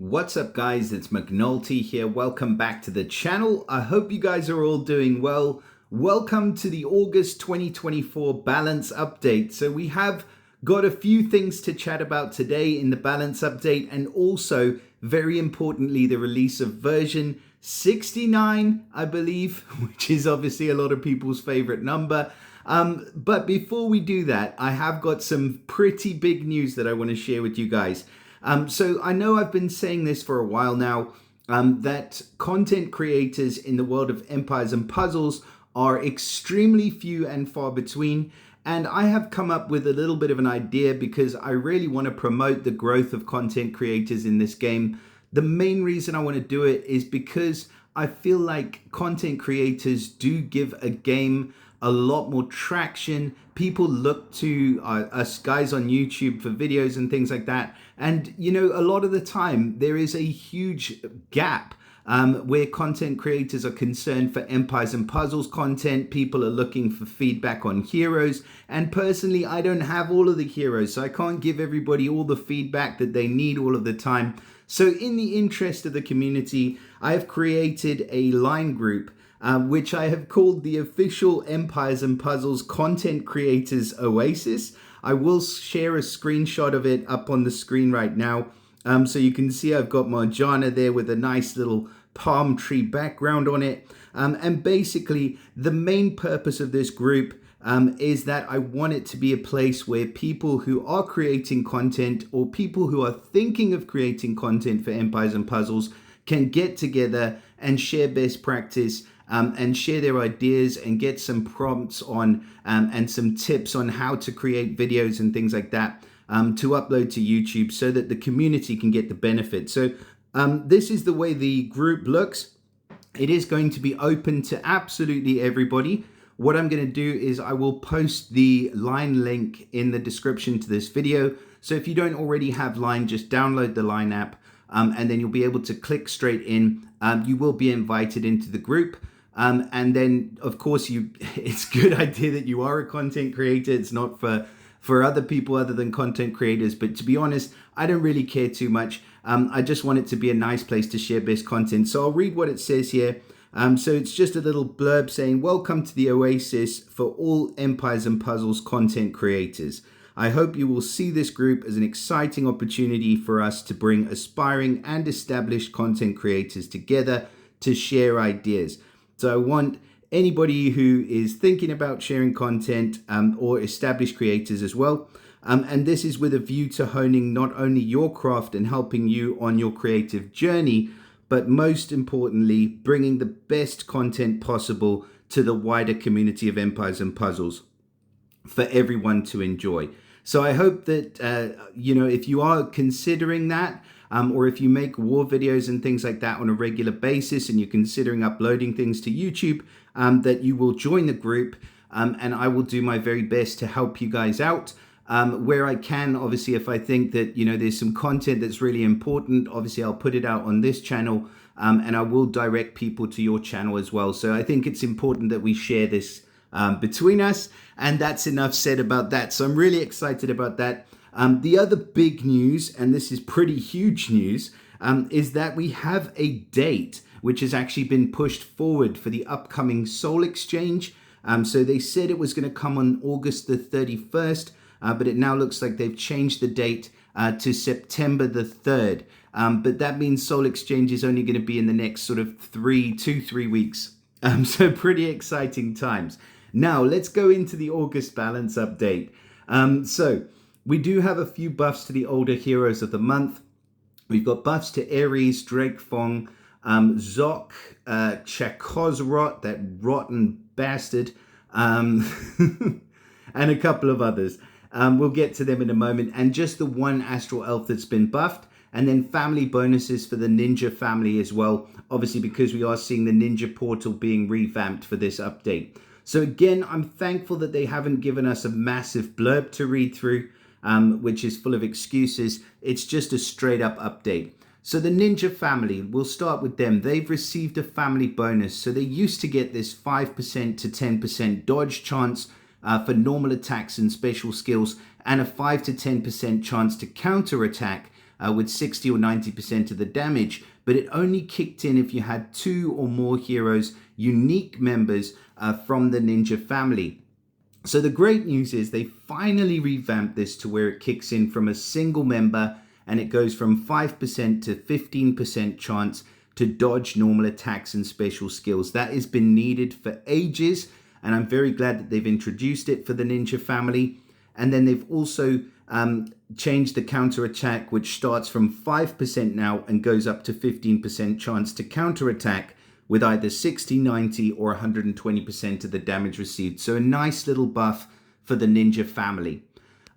What's up guys, it's McNulty here. Welcome back to the channel. I hope you guys are all doing well. Welcome to the August 2024 balance update. So we have got a few things to chat about today in the balance update, and also very importantly the release of version 69, I believe, which is obviously a lot of people's favorite number. But before we do that, I have got some pretty big news that I want to share with you guys. So I know I've been saying this for a while now, that content creators in the world of Empires and Puzzles are extremely few and far between. And I have come up with a little bit of an idea because I really want to promote the growth of content creators in this game. The main reason I want to do it is because I feel like content creators do give a game a lot more traction. People look to us guys on YouTube for videos and things like that. And, you know, a lot of the time there is a huge gap where content creators are concerned for Empires and Puzzles content. People are looking for feedback on heroes. And personally, I don't have all of the heroes, so I can't give everybody all the feedback that they need all of the time. So in the interest of the community, I have created a line group which I have called the official Empires and Puzzles Content Creators Oasis. I will share a screenshot of it up on the screen right now. So you can see I've got Marjana there with a nice little palm tree background on it. And basically the main purpose of this group is that I want it to be a place where people who are creating content or people who are thinking of creating content for Empires and Puzzles can get together and share best practice and share their ideas and get some prompts on and some tips on how to create videos and things like that to upload to YouTube so that the community can get the benefit. So this is the way the group looks. It is going to be open to absolutely everybody. What I'm going to do is I will post the Line link in the description to this video. So if you don't already have Line, just download the Line app and then you'll be able to click straight in. You will be invited into the group. And then, of course, it's a good idea that you are a content creator. It's not for other people other than content creators. But to be honest, I don't really care too much. I just want it to be a nice place to share best content. So I'll read what it says here. So it's just a little blurb saying, welcome to the Oasis for all Empires and Puzzles content creators. I hope you will see this group as an exciting opportunity for us to bring aspiring and established content creators together to share ideas. So I want anybody who is thinking about sharing content or established creators as well. And this is with a view to honing not only your craft and helping you on your creative journey, but most importantly, bringing the best content possible to the wider community of Empires and Puzzles for everyone to enjoy. So I hope that, you know, if you are considering that, or if you make war videos and things like that on a regular basis and you're considering uploading things to YouTube, that you will join the group, and I will do my very best to help you guys out where I can. Obviously, if I think that, you know, there's some content that's really important, obviously I'll put it out on this channel, and I will direct people to your channel as well. So I think it's important that we share this between us, and that's enough said about that. So I'm really excited about that. The other big news, and this is pretty huge news, is that we have a date which has actually been pushed forward for the upcoming Soul Exchange. So they said it was going to come on August the 31st, but it now looks like they've changed the date to September the 3rd. But that means Soul Exchange is only going to be in the next sort of 2-3 weeks. So pretty exciting times. Now let's go into the August balance update. So we do have a few buffs to the older heroes of the month. We've got buffs to Ares, Drake Fong, Zok, Chakozrot, that rotten bastard, and a couple of others. We'll get to them in a moment. And just the one Astral Elf that's been buffed. And then family bonuses for the Ninja family as well. Obviously, because we are seeing the Ninja portal being revamped for this update. So again, I'm thankful that they haven't given us a massive blurb to read through, which is full of excuses. It's just a straight up update. So the Ninja family, we'll start with them. They've received a family bonus. So they used to get this 5% to 10% dodge chance for normal attacks and special skills, and a 5 to 10% chance to counter attack with 60 or 90% of the damage, but it only kicked in if you had 2 or more heroes, unique members from the ninja family. So the great news is they finally revamped this to where it kicks in from a single member, and it goes from 5% to 15% chance to dodge normal attacks and special skills. That has been needed for ages, and I'm very glad that they've introduced it for the ninja family. And then they've also changed the counter attack, which starts from 5% now and goes up to 15% chance to counter attack with either 60, 90 or 120% of the damage received. So a nice little buff for the ninja family.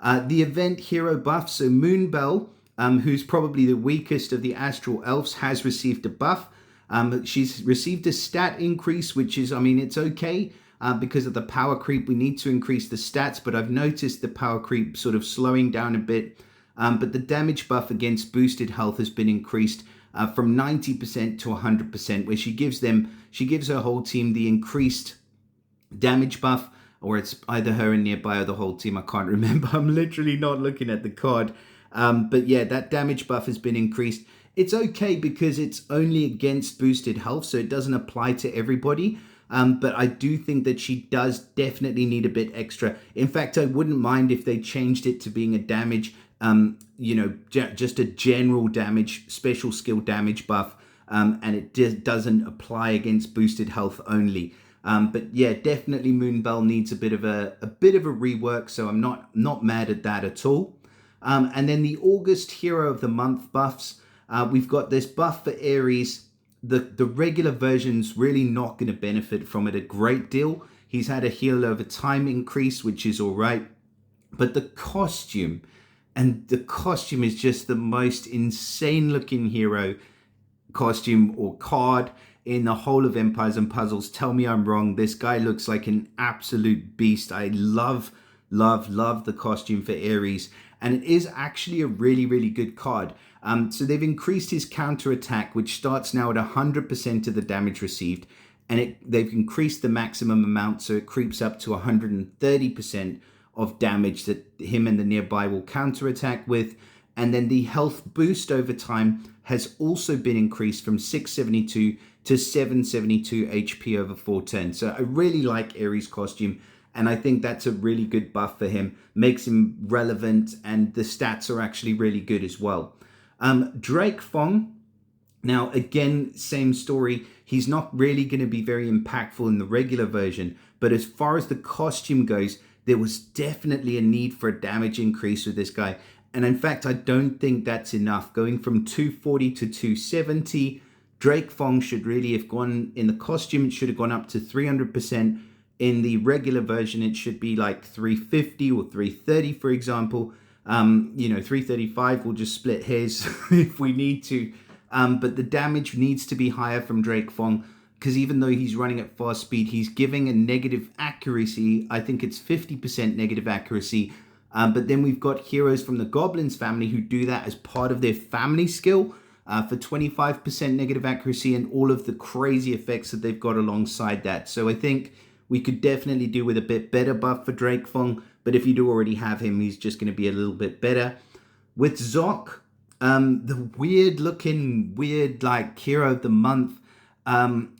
The event hero buff, so Moonbell, who's probably the weakest of the astral elves, has received a buff. She's received a stat increase, which is, I mean, it's okay. Because of the power creep, we need to increase the stats, but I've noticed the power creep sort of slowing down a bit. But the damage buff against boosted health has been increased from 90% to 100%, where she gives her whole team the increased damage buff, or it's either her and nearby or the whole team. I can't remember. I'm literally not looking at the card. But yeah, that damage buff has been increased. It's okay because it's only against boosted health, so it doesn't apply to everybody. But I do think that she does definitely need a bit extra. In fact, I wouldn't mind if they changed it to being a damage, just a general damage, special skill damage buff, and it doesn't apply against boosted health only. But yeah, definitely Moonbell needs a bit of a rework, so I'm not mad at that at all. And then the August Hero of the Month buffs, we've got this buff for Ares. The regular version's really not going to benefit from it a great deal. He's had a heal over time increase, which is all right. But the costume is just the most insane looking hero costume or card in the whole of Empires and Puzzles. Tell me I'm wrong. This guy looks like an absolute beast. I love the costume for Ares. And it is actually a really, really good card. So they've increased his counter attack, which starts now at 100% of the damage received. And they've increased the maximum amount, so it creeps up to 130% of damage that him and the nearby will counter attack with. And then the health boost over time has also been increased from 672 to 772 HP over 4 turns. So I really like Ares' costume, and I think that's a really good buff for him. Makes him relevant, and the stats are actually really good as well. Drake Fong, now again, same story. He's not really going to be very impactful in the regular version, but as far as the costume goes, there was definitely a need for a damage increase with this guy. And in fact, I don't think that's enough. Going from 240 to 270, Drake Fong should really have gone, in the costume, it should have gone up to 300%. In the regular version, it should be like 350 or 330, for example. 335, we'll just split hairs if we need to. But the damage needs to be higher from Drake Fong, because even though he's running at fast speed, he's giving a negative accuracy. I think it's 50% negative accuracy. But then we've got heroes from the Goblins family who do that as part of their family skill for 25% negative accuracy, and all of the crazy effects that they've got alongside that. So I think we could definitely do with a bit better buff for Drake Fong, but if you do already have him, he's just going to be a little bit better. With Zoc, the weird like hero of the month,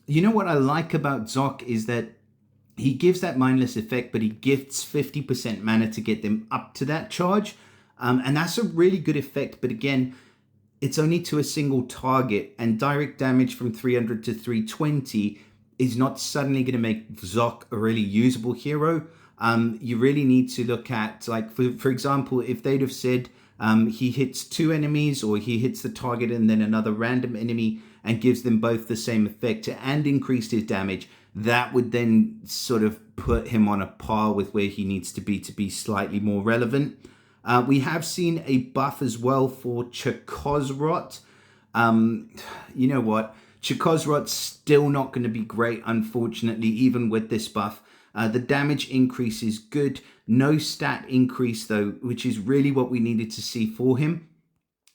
you know what I like about Zoc is that he gives that mindless effect, but he gifts 50% mana to get them up to that charge. And that's a really good effect, but again, it's only to a single target, and direct damage from 300 to 320 is not suddenly going to make Zoc a really usable hero. You really need to look at, like, for example, if they'd have said he hits 2 enemies, or he hits the target and then another random enemy and gives them both the same effect and increased his damage, that would then sort of put him on a par with where he needs to be slightly more relevant. We have seen a buff as well for Chakozrot. You know what? Chakozrot's still not going to be great, unfortunately, even with this buff. The damage increase is good. No stat increase, though, which is really what we needed to see for him.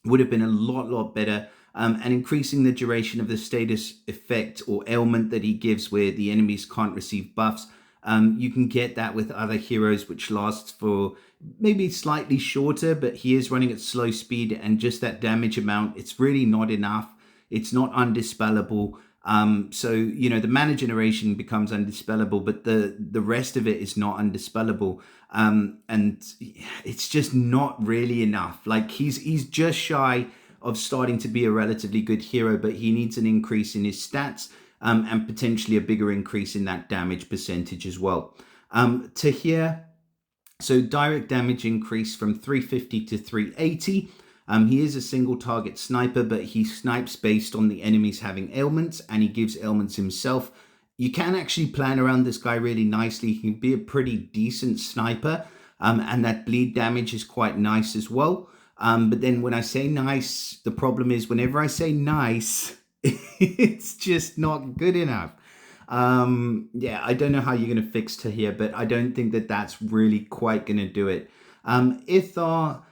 Would have been a lot better. And increasing the duration of the status effect or ailment that he gives where the enemies can't receive buffs. You can get that with other heroes, which lasts for maybe slightly shorter, but he is running at slow speed, and just that damage amount, it's really not enough. It's not undispellable. So, you know, the mana generation becomes undispellable, but the rest of it is not undispellable. And it's just not really enough. Like he's just shy of starting to be a relatively good hero, but he needs an increase in his stats, and potentially a bigger increase in that damage percentage as well. To here, so direct damage increase from 350 to 380. He is a single target sniper, but he snipes based on the enemies having ailments, and he gives ailments himself. You can actually plan around this guy really nicely. He can be a pretty decent sniper, and that bleed damage is quite nice as well. But then when I say nice, the problem is whenever I say nice, it's just not good enough. Yeah, I don't know how you're going to fix to here, but I don't think that that's really quite going to do it. Ithar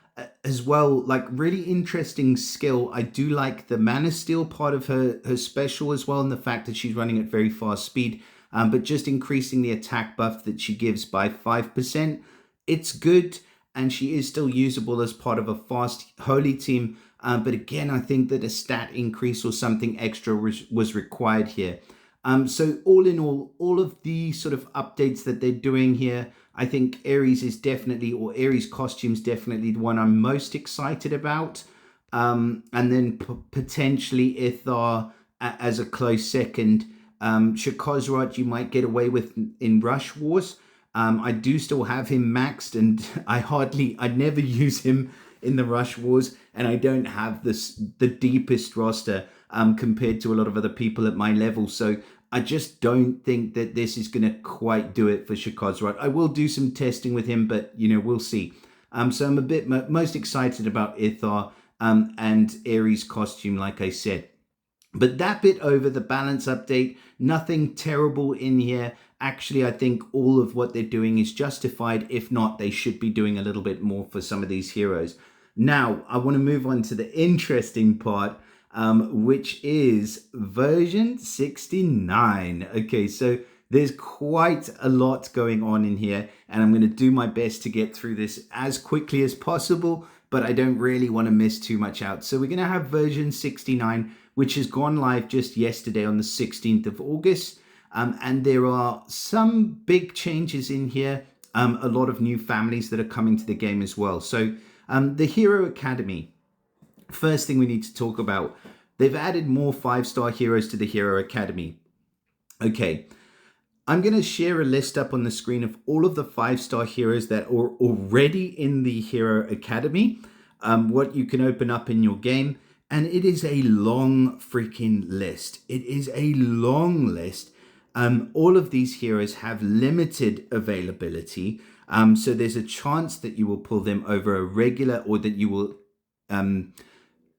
as well, like really interesting skill. I do like the mana steal part of her special as well, and the fact that she's running at very fast speed, but just increasing the attack buff that she gives by 5%. It's good, and she is still usable as part of a fast holy team. But again, I think that a stat increase or something extra was required here. So all in all of the sort of updates that they're doing here, I think Ares is definitely, or Ares costumes definitely the one I'm most excited about. And then potentially Ithar as a close second. Shakozrat you might get away with in Rush Wars. I do still have him maxed, and I never use him in the Rush Wars, and I don't have the deepest roster compared to a lot of other people at my level. So I just don't think that this is going to quite do it for Shakozrat. I will do some testing with him, but you know, we'll see. So I'm a bit most excited about Ithar and Ares costume, like I said. But that bit over the balance update, nothing terrible in here. Actually, I think all of what they're doing is justified. If not, they should be doing a little bit more for some of these heroes. Now, I want to move on to the interesting part, which is version 69. Okay, so there's quite a lot going on in here, and I'm going to do my best to get through this as quickly as possible, but I don't really want to miss too much out. So we're going to have version 69, which has gone live just yesterday on the 16th of August. And there are some big changes in here, a lot of new families that are coming to the game as well. So the Hero Academy, first thing we need to talk about, they've added more 5-star heroes to the Hero Academy. Okay, I'm going to share a list up on the screen of all of the 5-star heroes that are already in the Hero Academy, what you can open up in your game. And it is a long freaking list. It is a long list. All of these heroes have limited availability. So there's a chance that you will pull them over a regular, or that you will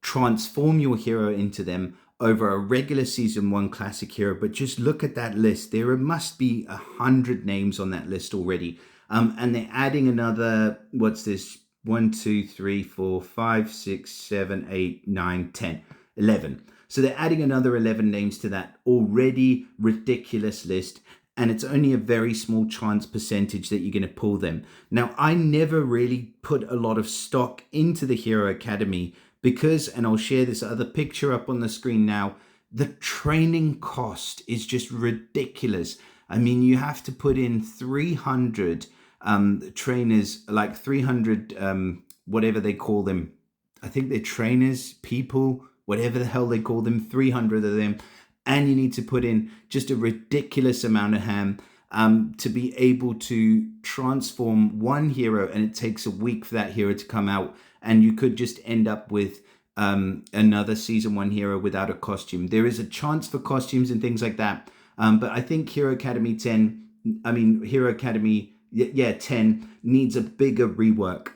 transform your hero into them over a regular season 1 classic hero. But just look at that list. There must be 100 names on that list already. And they're adding another, what's this? 1, 2, 3, 4, 5, 6, 7, 8, 9, 10, 11. So they're adding another 11 names to that already ridiculous list. And it's only a very small chance percentage that you're going to pull them. Now, I never really put a lot of stock into the Hero Academy because, and I'll share this other picture up on the screen now, the training cost is just ridiculous. I mean, you have to put in 300 trainers, like 300 whatever they call them. I think they're trainers, people, whatever the hell they call them, 300 of them. And you need to put in just a ridiculous amount of ham to be able to transform one hero, and it takes a week for that hero to come out, and you could just end up with another season 1 hero without a costume. There is a chance for costumes and things like that, but I think Hero Academy 10 needs a bigger rework.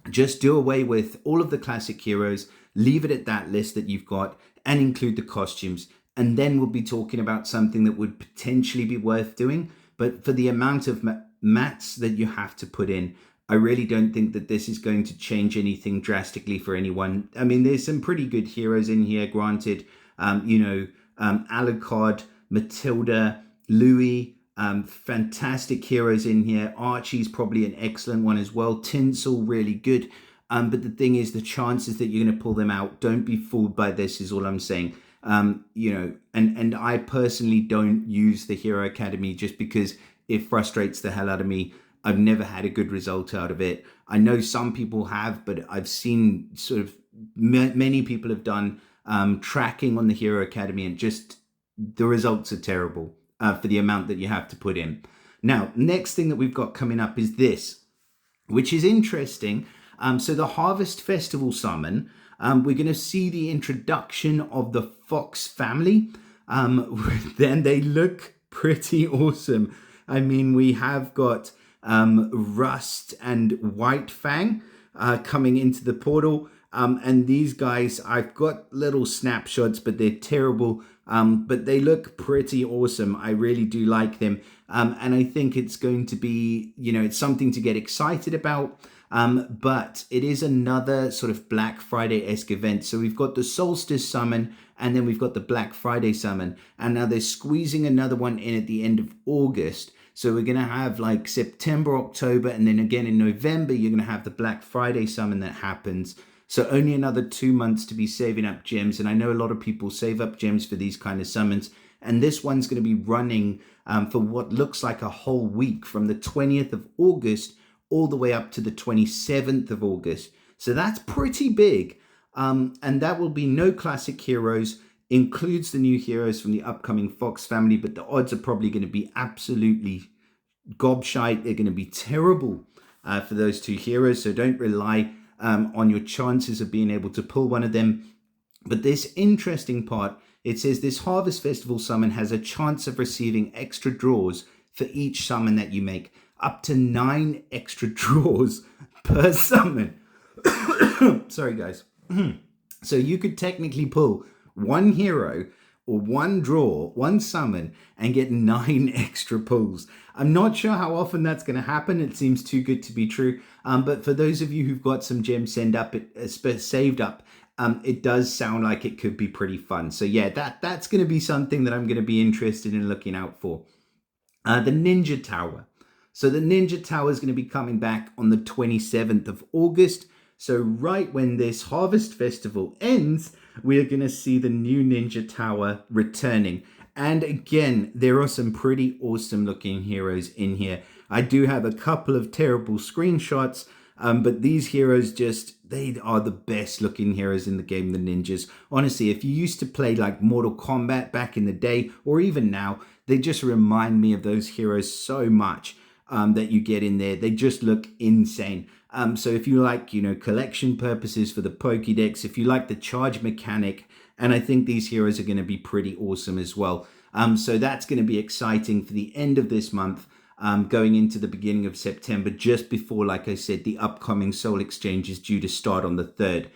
Just do away with all of the classic heroes, leave it at that list that you've got, and include the costumes. And then we'll be talking about something that would potentially be worth doing. But for the amount of mats that you have to put in, I really don't think that this is going to change anything drastically for anyone. I mean, there's some pretty good heroes in here, granted. Alucard, Matilda, Louis, Fantastic heroes in here. Archie's probably an excellent one as well. Tinsel, really good. But the thing is, the chances that you're going to pull them out, don't be fooled by this, is all I'm saying. You know, and I personally don't use the Hero Academy just because it frustrates the hell out of me. I've never had a good result out of it. I know some people have, but I've seen sort of many people have done tracking on the Hero Academy, and just the results are terrible for the amount that you have to put in. Now, next thing that we've got coming up is this, which is interesting. So the Harvest Festival summon, we're going to see the introduction of the Fox family. Then they look pretty awesome. I mean, we have got Rust and White Fang coming into the portal. And these guys, I've got little snapshots, but they're terrible. But they look pretty awesome. I really do like them. And I think it's going to be, you know, it's something to get excited about. But it is another sort of Black Friday-esque event. So we've got the Solstice summon, and then we've got the Black Friday summon. And now they're squeezing another one in at the end of August. So we're going to have like September, October, and then again in November, you're going to have the Black Friday summon that happens. So only another 2 months to be saving up gems. And I know a lot of people save up gems for these kind of summons. And this one's going to be running for what looks like a whole week, from the 20th of August all the way up to the 27th of August. So that's pretty big. And that will be no classic heroes, includes the new heroes from the upcoming Fox family, but the odds are probably going to be absolutely gobshite. They're going to be terrible for those two heroes. So don't rely on your chances of being able to pull one of them. But this interesting part, it says this Harvest Festival summon has a chance of receiving extra draws for each summon that you make. Up to 9 extra draws per summon. Sorry, guys. So you could technically pull one hero or one draw, one summon, and get 9 extra pulls. I'm not sure how often that's going to happen. It seems too good to be true. But for those of you who've got some gems saved up, it does sound like it could be pretty fun. So yeah, that's going to be something that I'm going to be interested in looking out for. The Ninja Tower. So the Ninja Tower is going to be coming back on the 27th of August. So right when this Harvest Festival ends, we are going to see the new Ninja Tower returning. And again, there are some pretty awesome looking heroes in here. I do have a couple of terrible screenshots, but these heroes they are the best looking heroes in the game, the ninjas. Honestly, if you used to play like Mortal Kombat back in the day, or even now, they just remind me of those heroes so much. That you get in there. They just look insane. So if you like, you know, collection purposes for the Pokédex, if you like the charge mechanic, and I think these heroes are going to be pretty awesome as well. So that's going to be exciting for the end of this month, going into the beginning of September, just before, like I said, the upcoming Soul Exchange is due to start on the 3rd.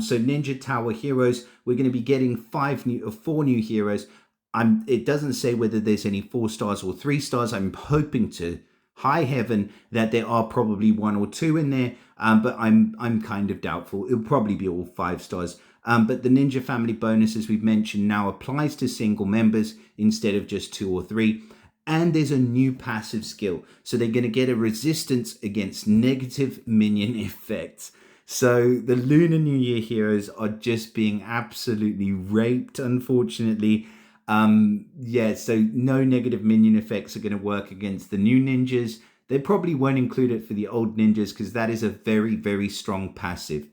So Ninja Tower heroes, we're going to be getting 4 new heroes. It doesn't say whether there's any 4 stars or 3 stars. I'm hoping to high heaven that there are probably 1 or 2 in there, but I'm kind of doubtful. It'll probably be all 5 stars. But the Ninja Family bonus, as we've mentioned, now applies to single members instead of just 2 or 3. And there's a new passive skill. So they're going to get a resistance against negative minion effects. So the Lunar New Year heroes are just being absolutely raped, unfortunately. Yeah, so no negative minion effects are going to work against the new ninjas. They probably won't include it for the old ninjas because that is a very, very strong passive.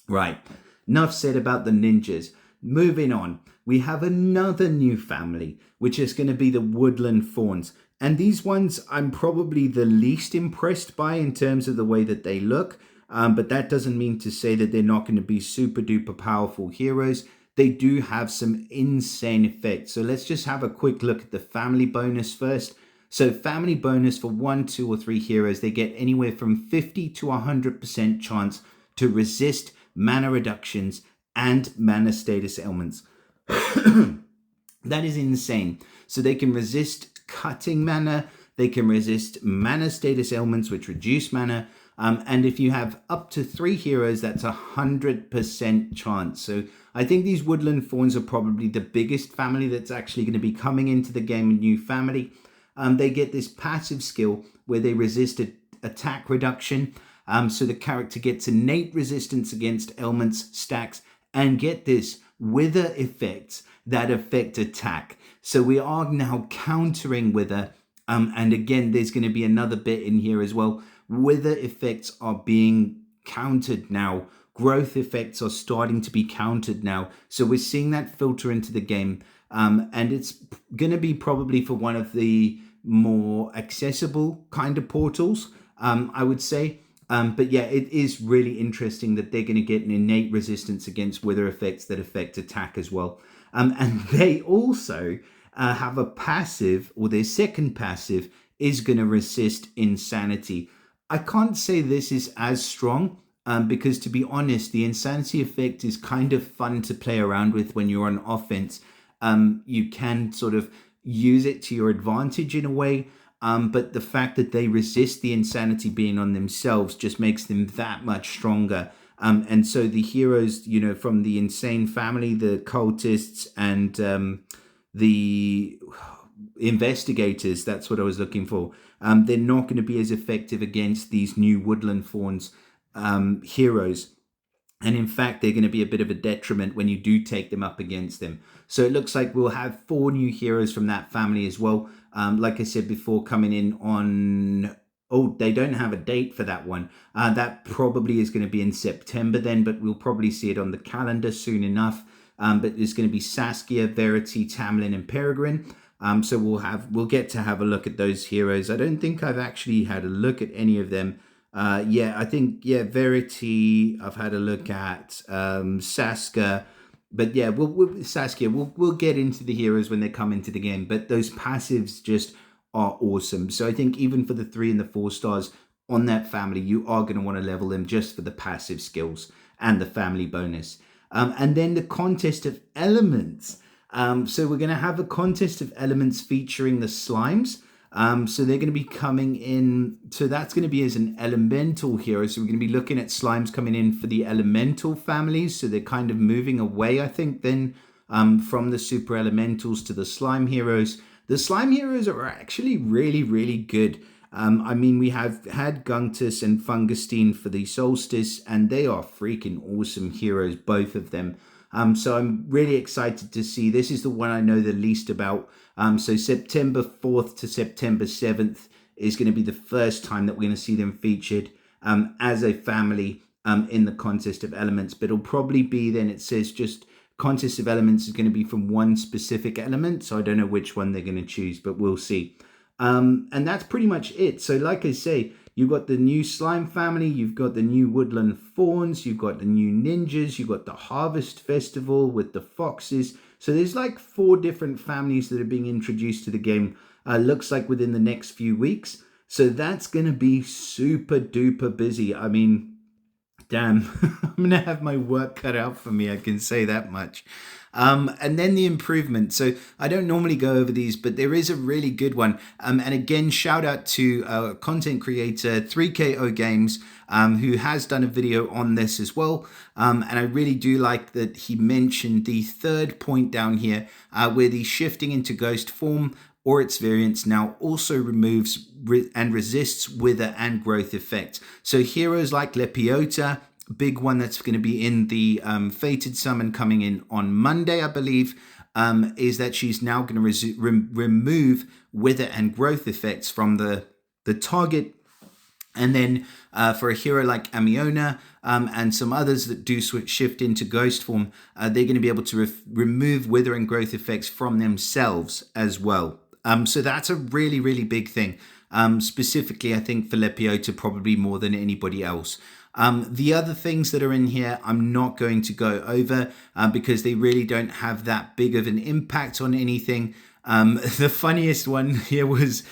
Right, enough said about the ninjas. Moving on, we have another new family, which is going to be the woodland fauns. And these ones I'm probably the least impressed by in terms of the way that they look. But that doesn't mean to say that they're not going to be super duper powerful heroes. They do have some insane effects. So let's just have a quick look at the family bonus first. So family bonus for 1, 2, or 3 heroes, they get anywhere from 50 to 100% chance to resist mana reductions and mana status ailments. That is insane. So they can resist cutting mana, they can resist mana status ailments, which reduce mana. And if you have up to 3 heroes, that's 100% chance. So I think these woodland fauns are probably the biggest family that's actually going to be coming into the game, a new family. they get this passive skill where they resist attack reduction. So the character gets innate resistance against ailments, stacks, and get this, wither effects that affect attack. So we are now countering wither. And again, there's going to be another bit in here as well. Wither effects are being countered now. Growth effects are starting to be countered now. So we're seeing that filter into the game. And it's going to be probably for one of the more accessible kind of portals, I would say. But yeah, it is really interesting that they're going to get an innate resistance against wither effects that affect attack as well. And they also have a passive, or their second passive is going to resist insanity. I can't say this is as strong because, to be honest, the insanity effect is kind of fun to play around with when you're on offense. You can sort of use it to your advantage in a way. But the fact that they resist the insanity being on themselves just makes them that much stronger. And so the heroes, you know, from the insane family, the cultists, and the investigators, that's what I was looking for. They're not going to be as effective against these new woodland fauns heroes. And in fact, they're going to be a bit of a detriment when you do take them up against them. So it looks like we'll have 4 new heroes from that family as well. Like I said before, coming in on... Oh, they don't have a date for that one. That probably is going to be in September then, but we'll probably see it on the calendar soon enough. But there's going to be Saskia, Verity, Tamlin, and Peregrine. So we'll get to have a look at those heroes. I don't think I've actually had a look at any of them. I think Verity I've had a look at, Saskia, but yeah, we'll get into the heroes when they come into the game, but those passives just are awesome. So I think even for the 3 and the 4 stars on that family, you are going to want to level them just for the passive skills and the family bonus. And then the contest of elements. So we're going to have a contest of elements featuring the slimes. So they're going to be coming in. So that's going to be as an elemental hero. So we're going to be looking at slimes coming in for the elemental families. So they're kind of moving away, I think, then from the super elementals to the slime heroes. The slime heroes are actually really, really good. I mean, we have had Guntus and Fungustine for the solstice, and they are freaking awesome heroes, both of them. So I'm really excited to see. This is the one I know the least about. So September 4th to September 7th is going to be the first time that we're going to see them featured as a family in the Contest of Elements. But it'll probably be then, it says just Contest of Elements is going to be from one specific element. So I don't know which one they're going to choose, but we'll see. And that's pretty much it. So like I say, you've got the new slime family, you've got the new woodland fauns, you've got the new ninjas, you've got the harvest festival with the foxes. So there's like 4 different families that are being introduced to the game, looks like within the next few weeks. So that's going to be super duper busy. I mean, damn, I'm going to have my work cut out for me, I can say that much. And then the improvement. So I don't normally go over these, but there is a really good one. And again, shout out to content creator 3KO Games, who has done a video on this as well. And I really do like that he mentioned the 3rd point down here, where the shifting into ghost form or its variants now also removes and resists wither and growth effects. So heroes like Lepiota, big one that's going to be in the Fated Summon coming in on Monday, I believe, is that she's now going to remove wither and growth effects from the target. And then for a hero like Amiona and some others that do shift into ghost form, they're going to be able to remove wither and growth effects from themselves as well. So that's a really, really big thing. Specifically, I think for Lepiota probably more than anybody else. The other things that are in here, I'm not going to go over because they really don't have that big of an impact on anything. The funniest one here was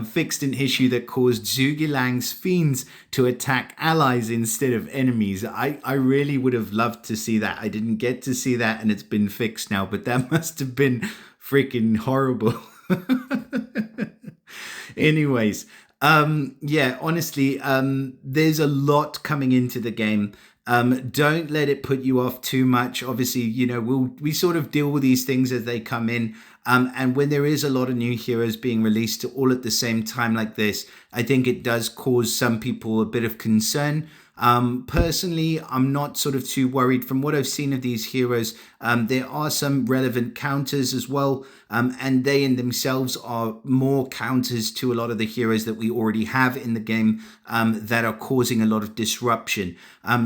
fixed an issue that caused Zugilang's fiends to attack allies instead of enemies. I really would have loved to see that. I didn't get to see that, and it's been fixed now, but that must have been freaking horrible. Anyways, honestly, there's a lot coming into the game. Don't let it put you off too much. Obviously, you know, we sort of deal with these things as they come in. And when there is a lot of new heroes being released all at the same time like this, I think it does cause some people a bit of concern. Personally, I'm not sort of too worried. From what I've seen of these heroes, there are some relevant counters as well, and they in themselves are more counters to a lot of the heroes that we already have in the game, that are causing a lot of disruption.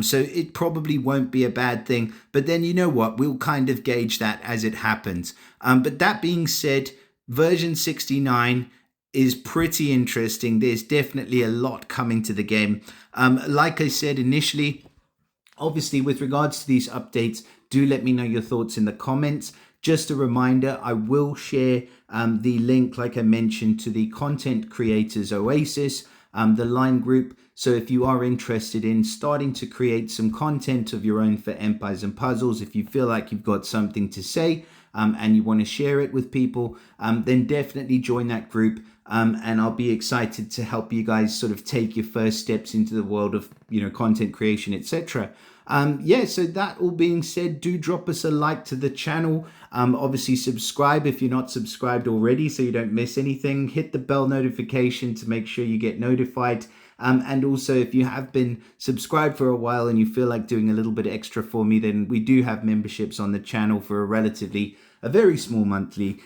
So it probably won't be a bad thing, but then you know what, we'll kind of gauge that as it happens. But that being said, version 69 is pretty interesting. There's definitely a lot coming to the game. Like I said initially, obviously with regards to these updates, do let me know your thoughts in the comments. Just a reminder, I will share the link, like I mentioned, to the Content Creators Oasis, the line group. So if you are interested in starting to create some content of your own for Empires and Puzzles, if you feel like you've got something to say, and you want to share it with people, then definitely join that group. And I'll be excited to help you guys sort of take your first steps into the world of, you know, content creation, etc. Yeah, so that all being said, do drop us a like to the channel. Obviously subscribe if you're not subscribed already so you don't miss anything. Hit the bell notification to make sure you get notified. And also, if you have been subscribed for a while and you feel like doing a little bit extra for me, then we do have memberships on the channel for a very small monthly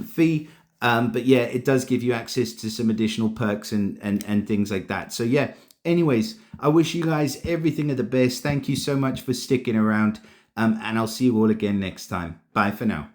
fee. But yeah, it does give you access to some additional perks and things like that. So yeah, anyways, I wish you guys everything of the best. Thank you so much for sticking around. And I'll see you all again next time. Bye for now.